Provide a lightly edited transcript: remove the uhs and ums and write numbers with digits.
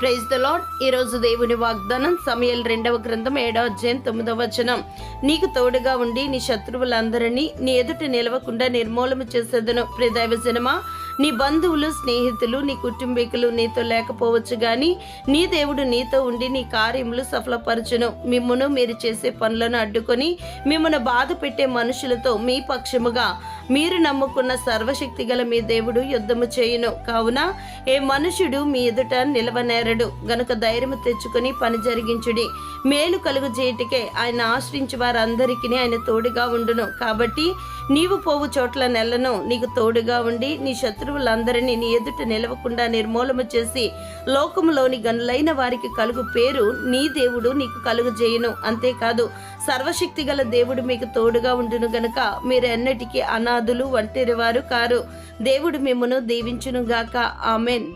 Praise the lord. ఈరోజు దేవుని వాగ్దానం సమూయేలు 2వ గ్రంథం 7వ అధ్యాయం 9వ వచనం. నీకు తోడుగా ఉండి నీ శత్రువులందరినీ నీ ఎదుట నిలవకుండా నిర్మూలన చేసేదను. ప్రియ దైవజనమా, నీ బంధువులు, స్నేహితులు, నీ కుటుంబీకులు నీతో లేకపోవచ్చు గాని నీ దేవుడు నీతో ఉండి నీ కార్యములు సఫలపరచును. మిమ్మును మీరు చేసే పనులను అడ్డుకొని మిమ్మల్ని బాధ పెట్టే మనుషులతో మీ పక్షముగా మీరు నమ్ముకున్న సర్వశక్తి గల మీ దేవుడు యుద్ధము చేయును. కావున ఏ మనుషుడు మీ ఎదుట నిలవనేరడు గనుక ధైర్యము తెచ్చుకొని పని జరిగించుడి. మేలు కలుగు చేయటికే ఆయన ఆశ్రయించి వారందరికీ ఆయన తోడుగా ఉండును. కాబట్టి నీవు పోవు చోట్ల నెలను నీకు తోడుగా ఉండి నీ శత్రువులందరినీ నీ ఎదుట నిలవకుండా నిర్మూలము చేసి లోకములోని గనులైన వారికి కలుగు పేరు నీ దేవుడు నీకు కలుగు చేయును. అంతేకాదు సర్వశక్తి గల దేవుడు మీకు తోడుగా ఉండును గనుక మీరు ఎన్నటికీ అనాథులు, ఒంటరివారు కారు. దేవుడు మిమ్మును దీవించునుగాక. ఆమెన్.